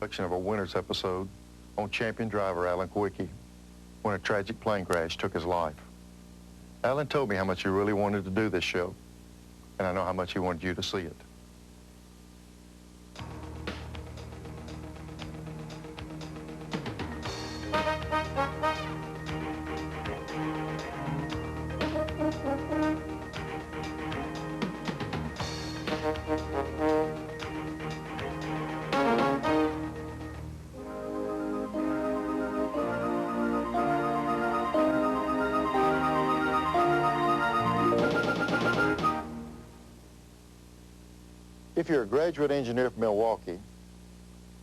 Of a winner's episode on champion driver Alan Kulwicki when a tragic plane crash took his life. Alan told me how much he really wanted to do this show, and I know how much he wanted you to see it. If you're a graduate engineer from Milwaukee,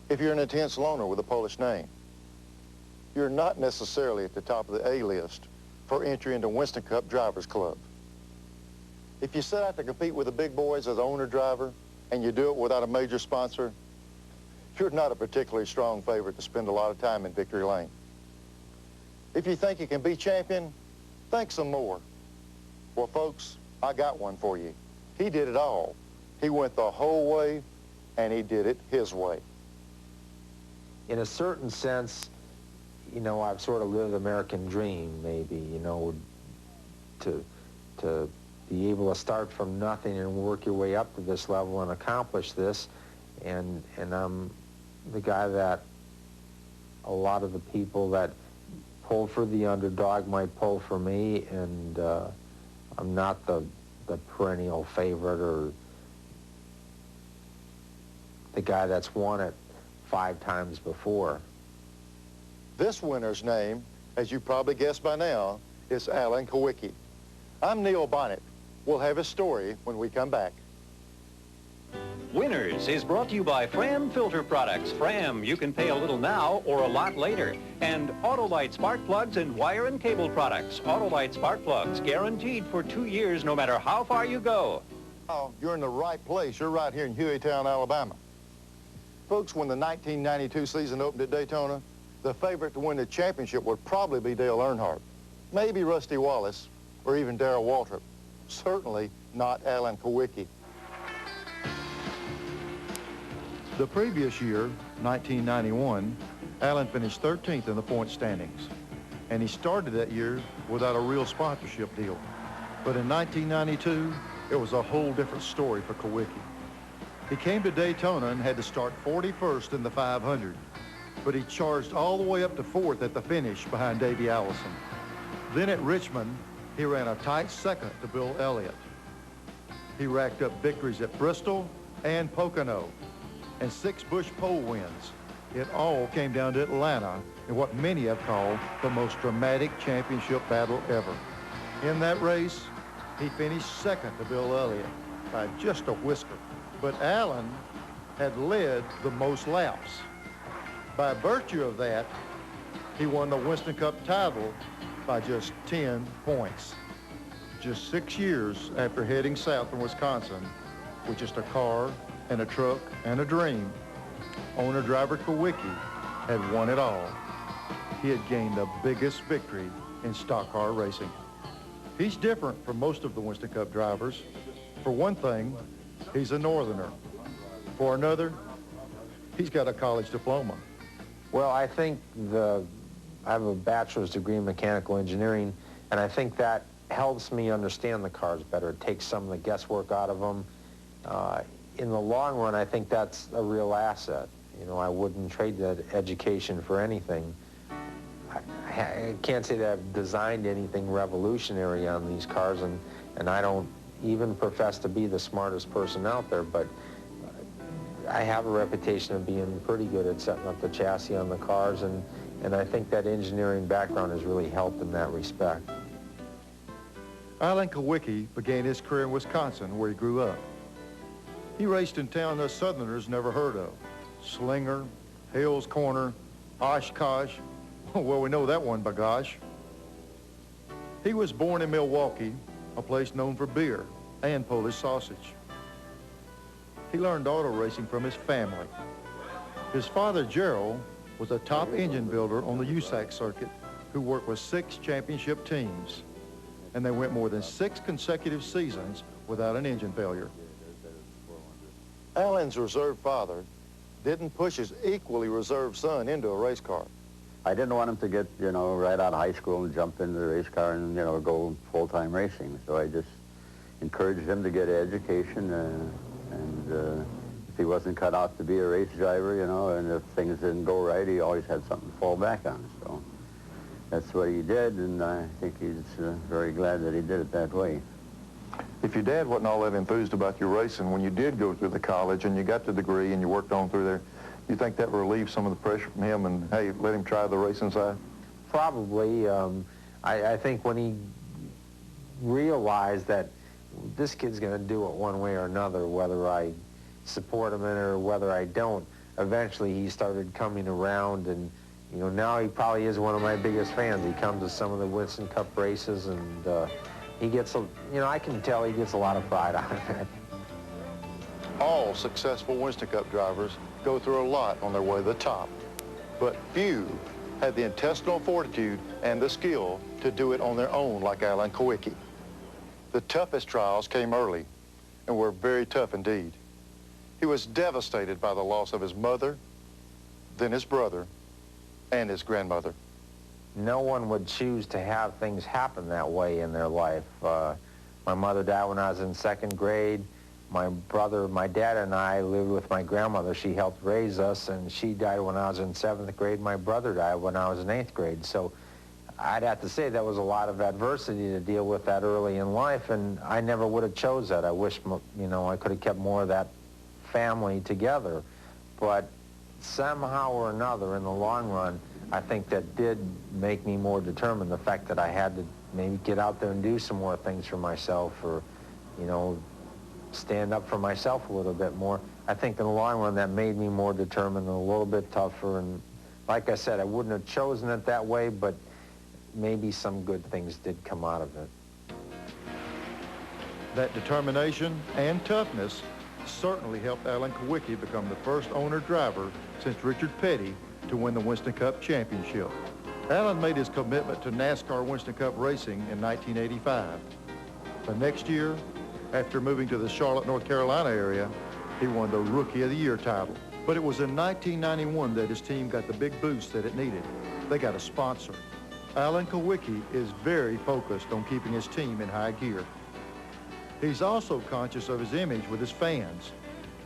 if you're an intense loner with a Polish name, you're not necessarily at the top of the A list for entry into Winston Cup Drivers Club. If you set out to compete with the big boys as an owner driver and you do it without a major sponsor, you're not a particularly strong favorite to spend a lot of time in victory lane. If you think you can be champion, think some more. Well, folks, I got one for you. He did it all. He went the whole way, and he did it his way. In a certain sense, you know, I've sort of lived the American dream, maybe, you know, to be able to start from nothing and work your way up to this level and accomplish this. And I'm the guy that a lot of the people that pull for the underdog might pull for me, and I'm not the perennial favorite or the guy that's won it 5 times before. This winner's name, as you probably guessed by now, is Alan Kulwicki. I'm Neil Bonnet. We'll have his story when we come back. Winners is brought to you by Fram Filter Products. Fram, you can pay a little now or a lot later. And Autolite Spark Plugs and wire and cable products. Autolite Spark Plugs, guaranteed for 2 years no matter how far you go. Oh, you're in the right place. You're right here in Hueytown, Alabama. Folks, when the 1992 season opened at Daytona, the favorite to win the championship would probably be Dale Earnhardt, maybe Rusty Wallace, or even Darrell Waltrip. Certainly not Alan Kulwicki. The previous year, 1991, Alan finished 13th in the point standings, and he started that year without a real sponsorship deal. But in 1992, it was a whole different story for Kulwicki. He came to Daytona and had to start 41st in the 500, but he charged all the way up to 4th at the finish behind Davey Allison. Then at Richmond, he ran a tight second to Bill Elliott. He racked up victories at Bristol and Pocono, and 6 Busch pole wins. It all came down to Atlanta in what many have called the most dramatic championship battle ever. In that race, he finished second to Bill Elliott by just a whisker. But Alan had led the most laps. By virtue of that, he won the Winston Cup title by just 10 points. Just 6 years after heading south from Wisconsin with just a car and a truck and a dream, owner-driver Kulwicki had won it all. He had gained the biggest victory in stock car racing. He's different from most of the Winston Cup drivers. For one thing, he's a northerner. For another, he's got a college diploma. Well, I think I have a bachelor's degree in mechanical engineering, and I think that helps me understand the cars better. It takes some of the guesswork out of them. In the long run, I think that's a real asset. You know, I wouldn't trade that education for anything. I can't say that I've designed anything revolutionary on these cars, and I don't even profess to be the smartest person out there, but I have a reputation of being pretty good at setting up the chassis on the cars, and I think that engineering background has really helped in that respect. Alan Kulwicki began his career in Wisconsin, where he grew up. He raced in town us Southerners never heard of. Slinger, Hales Corner, Oshkosh. Well, we know that one by gosh. He was born in Milwaukee, a place known for beer and Polish sausage. He learned auto racing from his family. His father, Gerald, was a top engine builder on the USAC circuit who worked with 6 championship teams, and they went more than 6 consecutive seasons without an engine failure. Alan's reserved father didn't push his equally reserved son into a race car. I didn't want him to get, you know, right out of high school and jump into the race car and, you know, go full-time racing. So I just encouraged him to get an education, and if he wasn't cut out to be a race driver, you know, and if things didn't go right, he always had something to fall back on. So that's what he did, and I think he's very glad that he did it that way. If your dad wasn't all that enthused about your racing when you did go through the college and you got the degree and you worked on through there, you think that relieved some of the pressure from him and, hey, let him try the racing side? Probably. I think when he realized that this kid's going to do it one way or another, whether I support him in it or whether I don't, eventually he started coming around, and you know, now he probably is one of my biggest fans. He comes to some of the Winston Cup races, and he gets, you know, I can tell he gets a lot of pride out of it. All successful Winston Cup drivers go through a lot on their way to the top, but few had the intestinal fortitude and the skill to do it on their own like Alan Kulwicki. The toughest trials came early and were very tough indeed. He was devastated by the loss of his mother, then his brother, and his grandmother. No one would choose to have things happen that way in their life. My mother died when I was in 2nd grade. My dad and I lived with my grandmother. She helped raise us, and she died when I was in 7th grade. My brother died when I was in 8th grade. So I'd have to say there was a lot of adversity to deal with that early in life, and I never would have chose that. I wish, you know, I could have kept more of that family together. But somehow or another, in the long run, I think that did make me more determined. The fact that I had to maybe get out there and do some more things for myself, or, you know, stand up for myself a little bit more. I think in the long run that made me more determined and a little bit tougher. And like I said, I wouldn't have chosen it that way, but maybe some good things did come out of it. That determination and toughness certainly helped Alan Kulwicki become the first owner driver since Richard Petty to win the Winston Cup championship. Alan made his commitment to NASCAR Winston Cup racing in 1985. The next year, after moving to the Charlotte, North Carolina area, he won the Rookie of the Year title. But it was in 1991 that his team got the big boost that it needed. They got a sponsor. Alan Kulwicki is very focused on keeping his team in high gear. He's also conscious of his image with his fans,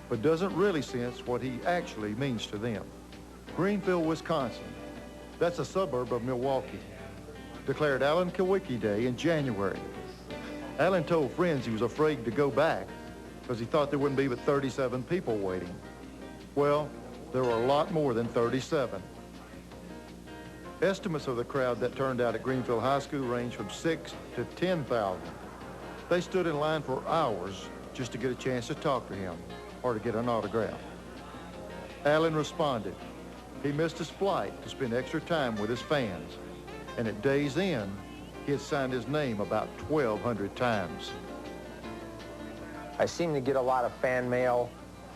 but doesn't really sense what he actually means to them. Greenfield, Wisconsin, that's a suburb of Milwaukee, declared Alan Kulwicki Day in January. Alan told friends he was afraid to go back because he thought there wouldn't be but 37 people waiting. Well, there were a lot more than 37. Estimates of the crowd that turned out at Greenfield High School ranged from 6,000 to 10,000. They stood in line for hours just to get a chance to talk to him or to get an autograph. Alan responded. He missed his flight to spend extra time with his fans, and at day's end, he had signed his name about 1,200 times. I seem to get a lot of fan mail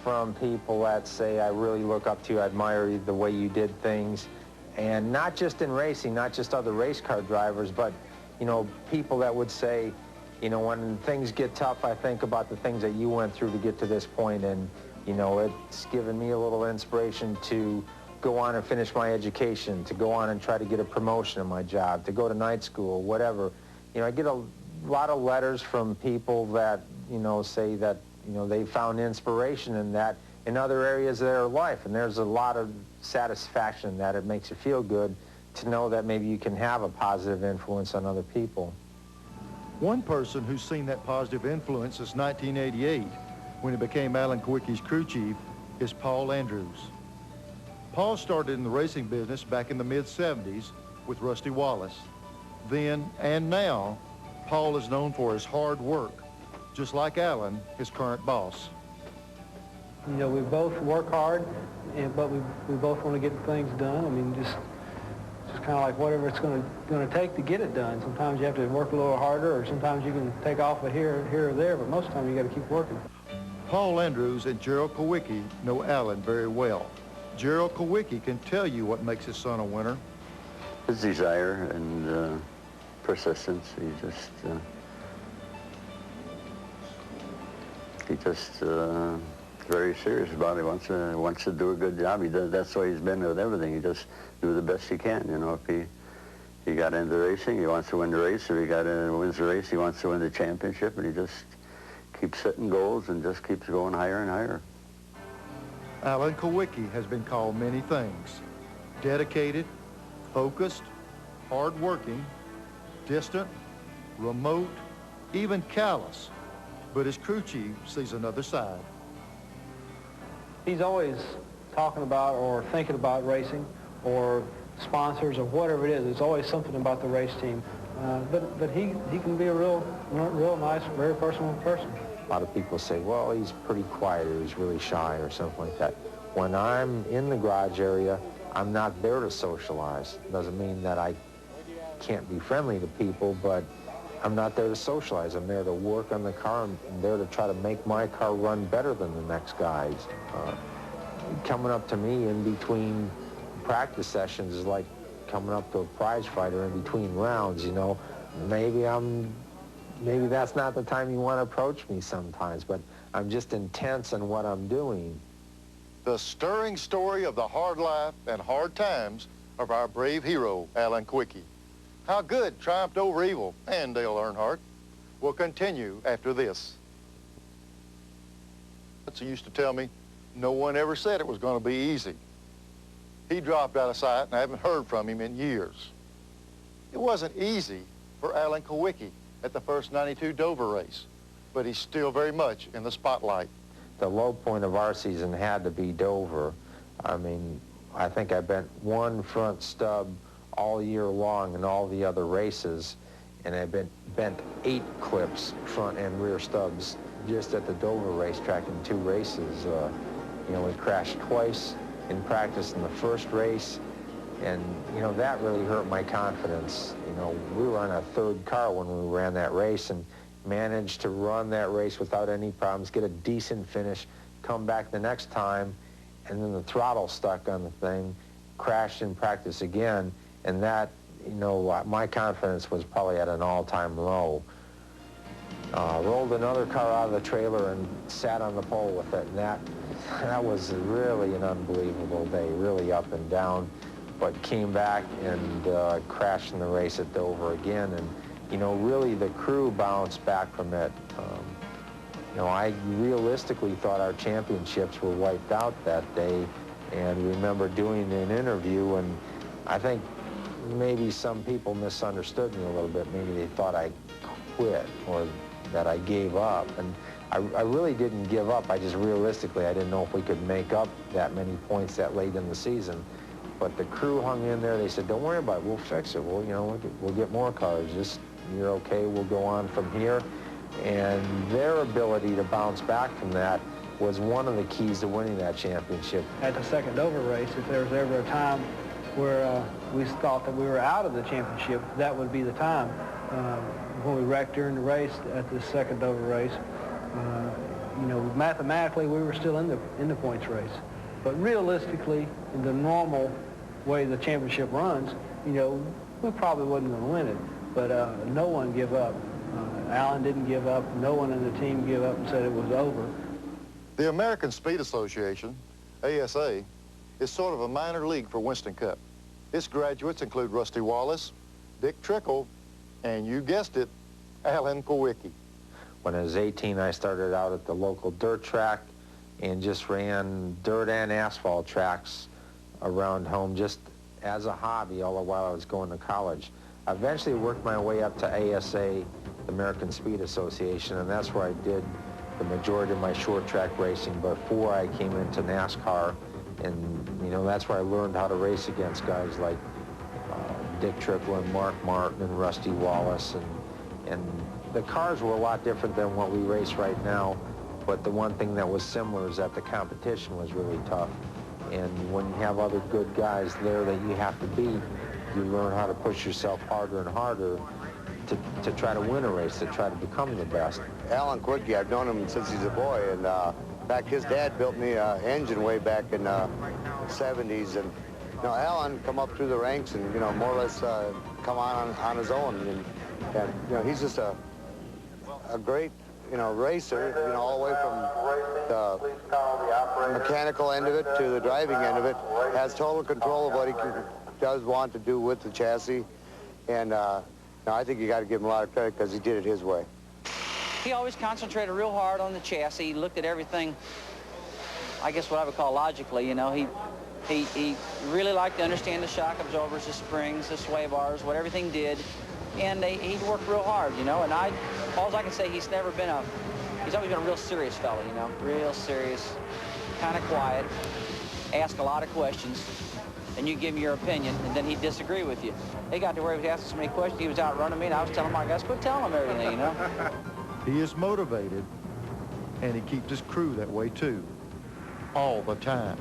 from people that say, I really look up to you, I admire the way you did things. And not just in racing, not just other race car drivers, but, you know, people that would say, you know, when things get tough, I think about the things that you went through to get to this point, and, you know, it's given me a little inspiration to go on and finish my education, to go on and try to get a promotion in my job, to go to night school, whatever. You know, I get a lot of letters from people that, you know, say that, you know, they found inspiration in that in other areas of their life, and there's a lot of satisfaction in that. It makes you feel good to know that maybe you can have a positive influence on other people. One person who's seen that positive influence since 1988, when he became Alan Kulwicki's crew chief, is Paul Andrews. Paul started in the racing business back in the mid-'70s with Rusty Wallace. Then and now, Paul is known for his hard work, just like Alan, his current boss. You know, we both work hard, but we both want to get things done. I mean, just kind of like whatever it's going to take to get it done. Sometimes you have to work a little harder, or sometimes you can take off a here or there, but most of the time you got to keep working. Paul Andrews and Gerald Kulwicki know Alan very well. Gerald Kulwicki can tell you what makes his son a winner. His desire and persistence. He just very serious about it. He wants to do a good job. He does. That's the way he's been with everything. He just do the best he can. You know, if he got into racing, he wants to win the race. If he wins the race, he wants to win the championship. And he just keeps setting goals and just keeps going higher and higher. Alan Kulwicki has been called many things: dedicated, focused, hard-working, distant, remote, even callous. But his crew chief sees another side. He's always talking about or thinking about racing or sponsors or whatever it is. It's always something about the race team. But he can be a real nice, very personal person. A lot of people say, well, he's pretty quiet or he's really shy or something like that. When I'm in the garage area, I'm not there to socialize. Doesn't mean that I can't be friendly to people, but I'm not there to socialize. I'm there to work on the car. I'm there to try to make my car run better than the next guy's. Coming up to me in between practice sessions is like coming up to a prize fighter in between rounds, you know. Maybe that's not the time you want to approach me sometimes, but I'm just intense in what I'm doing. The stirring story of the hard life and hard times of our brave hero, Alan Kulwicki. How good triumphed over evil and Dale Earnhardt will continue after this. He used to tell me, no one ever said it was going to be easy. He dropped out of sight, and I haven't heard from him in years. It wasn't easy for Alan Kulwicki at the first 92 Dover race, but he's still very much in the spotlight. The low point of our season had to be Dover. I mean, I think I bent one front stub all year long in all the other races, and I bent 8 clips, front and rear stubs, just at the Dover racetrack in 2 races. You know, we crashed twice in practice in the first race, and, you know, that really hurt my confidence. You know, we were on a 3rd car when we ran that race and managed to run that race without any problems, get a decent finish, come back the next time, and then the throttle stuck on the thing, crashed in practice again, and that, you know, my confidence was probably at an all-time low. Rolled another car out of the trailer and sat on the pole with it, and that was really an unbelievable day, really up and down, but came back and crashed in the race at Dover again, and, you know, really the crew bounced back from it. You know, I realistically thought our championships were wiped out that day, and remember doing an interview, and I think maybe some people misunderstood me a little bit. Maybe they thought I quit or that I gave up, and I really didn't give up. I just realistically, I didn't know if we could make up that many points that late in the season. But the crew hung in there. They said, don't worry about it. We'll fix it. We'll, you know, we'll get more cars. Just, you're okay. We'll go on from here. And their ability to bounce back from that was one of the keys to winning that championship. At the second Dover race, if there was ever a time where we thought that we were out of the championship, that would be the time. When we wrecked during the race at the second Dover race, you know, mathematically we were still in the points race. But realistically, in the normal way the championship runs, you know, we probably wasn't going to win it. But no one gave up. Alan didn't give up. No one in the team gave up and said it was over. The American Speed Association, ASA, is sort of a minor league for Winston Cup. Its graduates include Rusty Wallace, Dick Trickle, and you guessed it, Alan Kulwicki. When I was 18, I started out at the local dirt track and just ran dirt and asphalt tracks around home just as a hobby all the while I was going to college. I eventually worked my way up to ASA, the American Speed Association, and that's where I did the majority of my short track racing before I came into NASCAR. And, you know, that's where I learned how to race against guys like Dick Trickle and Mark Martin and Rusty Wallace. And the cars were a lot different than what we race right now, but the one thing that was similar is that the competition was really tough. And when you have other good guys there that you have to beat, you learn how to push yourself harder and harder to try to win a race, to try to become the best. Alan Kulwicki, I've known him since he's a boy, and in fact, his dad built me an engine way back in the 70s, and you know, Alan come up through the ranks and, you know, more or less come on his own, and you know, he's just a great, you know, racer, you know, all the way from mechanical end of it to the driving end of it, has total control of what he does want to do with the chassis. And no, I think you got to give him a lot of credit because he did it his way. He always concentrated real hard on the chassis. He looked at everything, I guess what I would call logically, you know. He really liked to understand the shock absorbers, the springs, the sway bars, what everything did. And he worked real hard, you know. And all I can say, he's always been a real serious fellow, you know. Real serious, kind of quiet, ask a lot of questions. And you give him your opinion, and then he'd disagree with you. He got to where he was asking so many questions, he was outrunning me, and I was telling my guys, quit telling him everything, you know. He is motivated, and he keeps his crew that way too, all the time.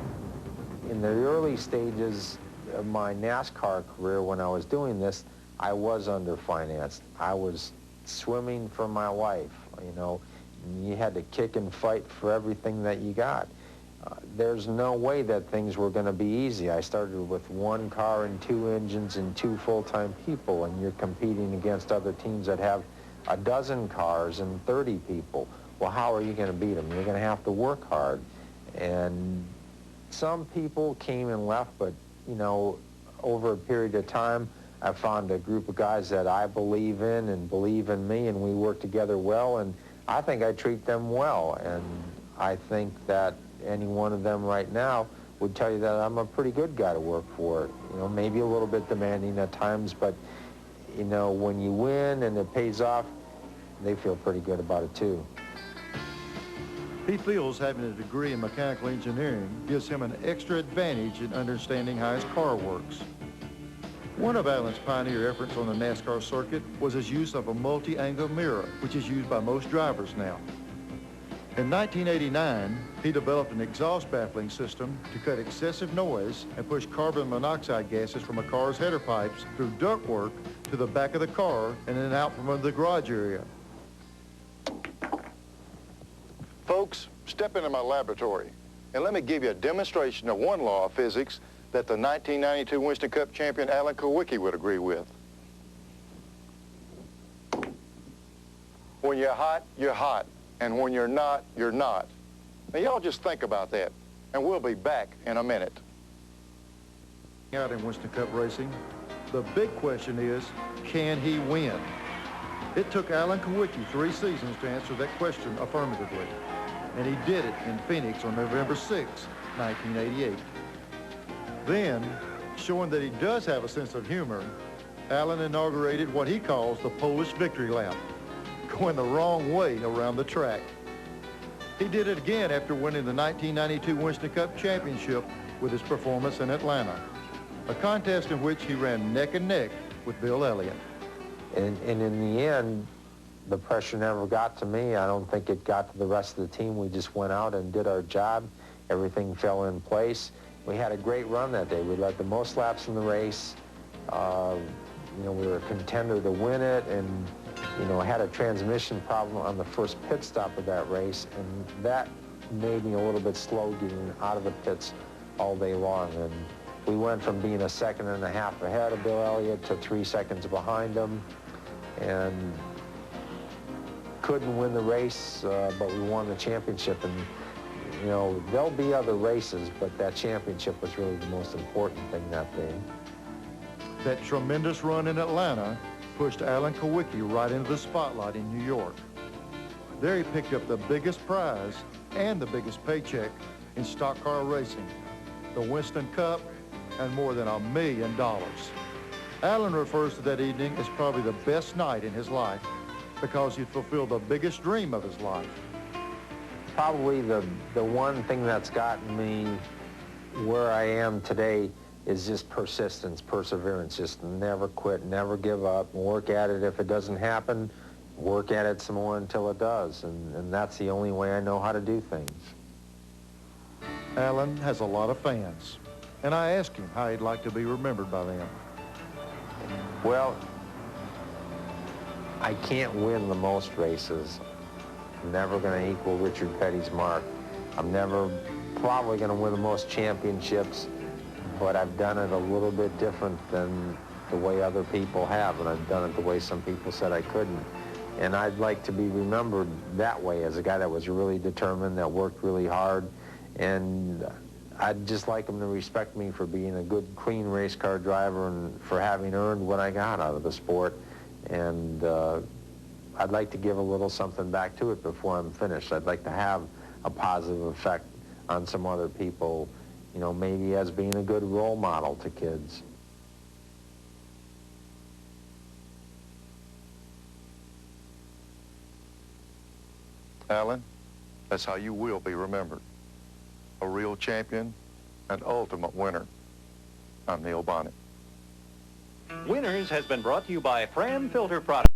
In the early stages of my NASCAR career, when I was doing this, I was underfinanced. I was swimming for my life, you know. You had to kick and fight for everything that you got. There's no way that things were going to be easy. I started with one car and two engines and two full-time people, and you're competing against other teams that have a dozen cars and 30 people. Well, how are you going to beat them? You're going to have to work hard. And some people came and left, but, you know, over a period of time, I found a group of guys that I believe in and believe in me, and we work together well, and I think I treat them well. And I think that any one of them right now would tell you that I'm a pretty good guy to work for. You know, maybe a little bit demanding at times, but, you know, when you win and it pays off, they feel pretty good about it too. He feels having a degree in mechanical engineering gives him an extra advantage in understanding how his car works. One of Alan's pioneer efforts on the NASCAR circuit was his use of a multi-angle mirror, which is used by most drivers now. In 1989, he developed an exhaust baffling system to cut excessive noise and push carbon monoxide gases from a car's header pipes through ductwork to the back of the car and then out from the garage area. Folks, step into my laboratory and let me give you a demonstration of one law of physics that the 1992 Winston Cup champion Alan Kulwicki would agree with. When you're hot, you're hot. And when you're not, you're not. Now, y'all just think about that, and we'll be back in a minute. Out in Winston Cup racing, the big question is, can he win? It took Alan Kulwicki 3 seasons to answer that question affirmatively, and he did it in Phoenix on November 6, 1988. Then, showing that he does have a sense of humor, Alan inaugurated what he calls the Polish victory lap, going the wrong way around the track. He did it again after winning the 1992 Winston Cup Championship with his performance in Atlanta, a contest in which he ran neck and neck with Bill Elliott. And in the end, the pressure never got to me. I don't think it got to the rest of the team. We just went out and did our job. Everything fell in place. We had a great run that day. We led the most laps in the race. You know, we were a contender to win it, and you know, I had a transmission problem on the first pit stop of that race, and that made me a little bit slow getting out of the pits all day long. And we went from being a second and a half ahead of Bill Elliott to 3 seconds behind him, and couldn't win the race, but we won the championship. And you know, there'll be other races, but that championship was really the most important thing that day. That tremendous run in Atlanta pushed Alan Kulwicki right into the spotlight in New York. There he picked up the biggest prize and the biggest paycheck in stock car racing, the Winston Cup, and more than $1 million. Alan refers to that evening as probably the best night in his life because he fulfilled the biggest dream of his life. Probably the one thing that's gotten me where I am today is just persistence, perseverance, just never quit, never give up, work at it. If it doesn't happen, work at it some more until it does, and that's the only way I know how to do things. Alan has a lot of fans, and I asked him how he'd like to be remembered by them. Well, I can't win the most races. I'm never going to equal Richard Petty's mark. I'm never probably going to win the most championships, but I've done it a little bit different than the way other people have, and I've done it the way some people said I couldn't. And I'd like to be remembered that way, as a guy that was really determined, that worked really hard. And I'd just like them to respect me for being a good, clean race car driver and for having earned what I got out of the sport. And I'd like to give a little something back to it before I'm finished. I'd like to have a positive effect on some other people, you know, maybe as being a good role model to kids. Alan, that's how you will be remembered. A real champion, an ultimate winner. I'm Neil Bonnet. Winners has been brought to you by Fram Filter Products.